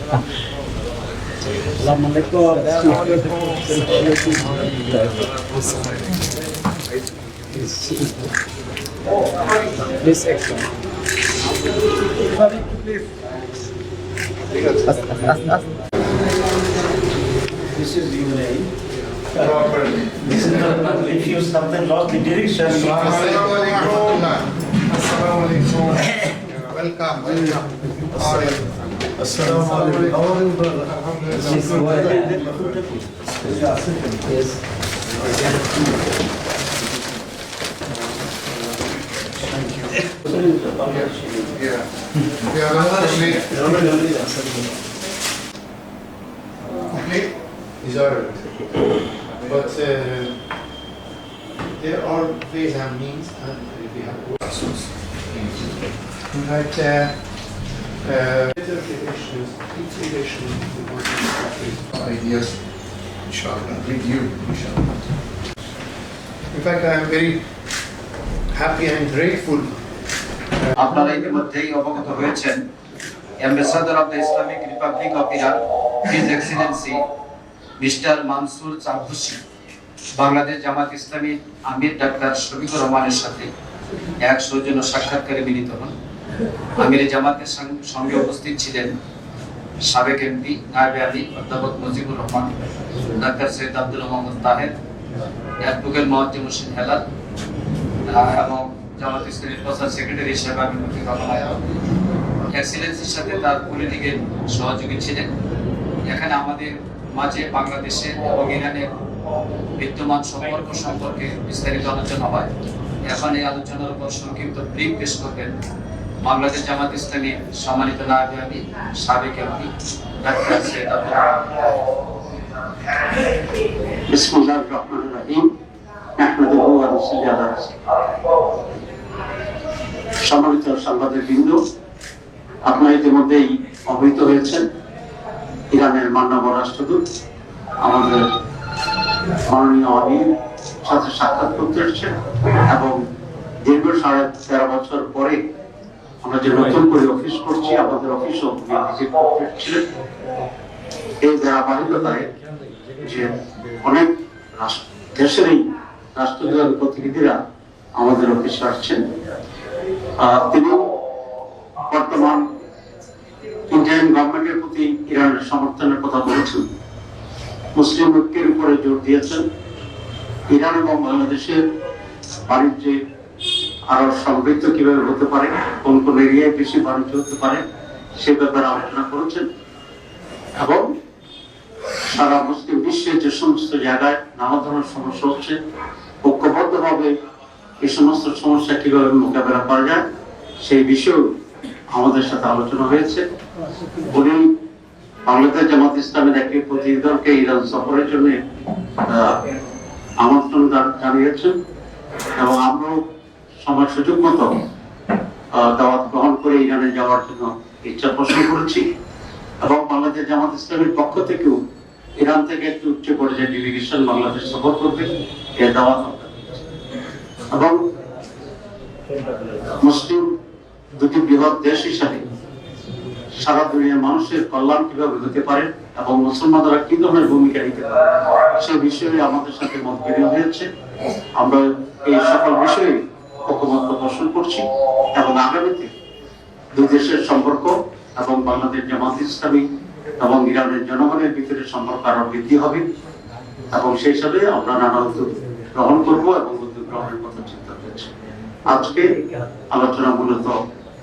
This section. This is your name. This is not if you something lost the direction. Assalamualaikum. Welcome. Assalamualaikum. How are you, brother? Yes. Yeah. Complete. Is alright. But there are ways and means, and we have resources. Like better relations, integration with ideas, inshallah, with you, inshallah. In fact, I am very happy and grateful. আপনারা ইতিমধ্যেই অবগত হয়েছেন ambassador of the Islamic Republic of Iran His Excellency Mister Mansour চারভুসি বাংলাদেশ জামাত ইসলামী আমির doctor Shafiqur রহমানের সাথে এক সৌজন্য সাক্ষাৎকারে মিলিত হন। আমির জামাতের সঙ্গে উপস্থিত ছিলেন সাবেক এমপি নায়েবে আলী অধ্যাপক মুজিবুর রহমান, ডাক্তার সৈয়দ আব্দুল মোহাম্মদ তাহের, অ্যাডভোকেট মোয়াজ্জেম হোসেন হেলাল এবং জামাত ইসলামীর প্রচার সেক্রেটারি হিসেবে আমি এক্সিলেন্সির সাথে তার পলিটিক্যাল সহযোগী ছিলেন। এখানে আমাদের মাঝে বাংলাদেশের এবং ইরানের বিদ্যমান সম্পর্ক সম্পর্কে বিস্তারিত আলোচনা হয়। এখন এই আলোচনার উপর সংক্ষিপ্ত ব্রিফ পেশ করবেন বাংলাদেশ জামাত ইসলামীর সম্মানিত নায়েবে আলী সাবেক এমপি ডাক্তার সৈয়দ আব্দুল রহমান। বিসমিল্লাহির রহমানির রহিম। নাহমাদুহু ওয়া নুসাল্লি আলা রাসূলিল্লাহ। সম্মানিত সাংবাদিকবৃন্দ, আপনারা ইতিমধ্যেই অবহিত হয়েছেন ইরানের মাননীয় রাষ্ট্রদূত আমাদের মাননীয় আমির সাথে সাক্ষাৎ করতে এসেছেন এবং দীর্ঘ 13.5 বছর পরে আমরা যে নতুন করে অফিস করছি, আমাদের অফিসও ভিজিট করতে এসেছিলেন। এই ধারাবাহিকতায় যে অনেক দেশেরই রাষ্ট্রদূত প্রতিনিধিরা আমাদের অফিসে আসছেন। তিনি বর্তমান ইন্ডিয়ান গভর্নমেন্টের প্রতি ইরানের সমর্থনের কথা বলেছেন, মুসলিম ঐক্যের উপরে জোর দিয়েছেন, ইরান এবং বাংলাদেশের বাণিজ্যে আরো সমৃদ্ধ কিভাবে হতে পারে, কোন কোন এরিয়ায় বেশি বাণিজ্য হতে পারে সে ব্যাপারে আলোচনা করেছেন এবং সারা মুসলিম বিশ্বের যে সমস্ত জায়গায় নানা ধরনের সমস্যা হচ্ছে ঐক্যবদ্ধভাবে এই সমস্ত সমস্যা কিভাবে মোকাবেলা করা যায় সেই বিষয়েও আমাদের সাথে আলোচনা হয়েছে। উনি বাংলাদেশ জামাত ইসলামের একটি প্রতিনিধি দলকে ইরান সফরের জন্য আমন্ত্রণ জানিয়েছেন এবং আমরাও সময় সুযোগ মতো দাওয়াত গ্রহণ করে ইরানে যাওয়ার জন্য ইচ্ছা পোষণ করেছি এবং বাংলাদেশ জামাত ইসলামের পক্ষ থেকেও ইরান থেকে একটি উচ্চ পর্যায়ের ডেলিগেশন বাংলাদেশ সফর করবে এর দাওয়াত এবং মুসলিম দুটি বৃহৎ দেশ হিসাবে সারা দুনিয়ার মানুষের কল্যাণ কিভাবে হতে পারে এবং মুসলমানরা কি ধরনের ভূমিকা নিতে পারে সে বিষয়ে আমাদের সাথে মত বিনিময় হয়েছে। আমরা এই সকল বিষয়ে ঐকমত্য পোষণ করছি এবং আগামীতে দুই দেশের সম্পর্ক এবং বাংলাদেশ জামাত ইসলামী এবং ইরানের জনগণের ভিতরে সম্পর্ক আরো বৃদ্ধি হবে এবং সেই হিসাবে আমরা নানা উদ্যোগ গ্রহণ করবো এবং উদ্যোগ গ্রহণের কথা চিন্তা করছি। আজকে আলোচনা মূলত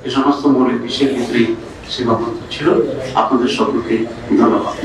এই সমস্ত মৌলিক বিষয়ের ভিতরে সীমাবদ্ধ ছিল। আপনাদের সকলকে ধন্যবাদ।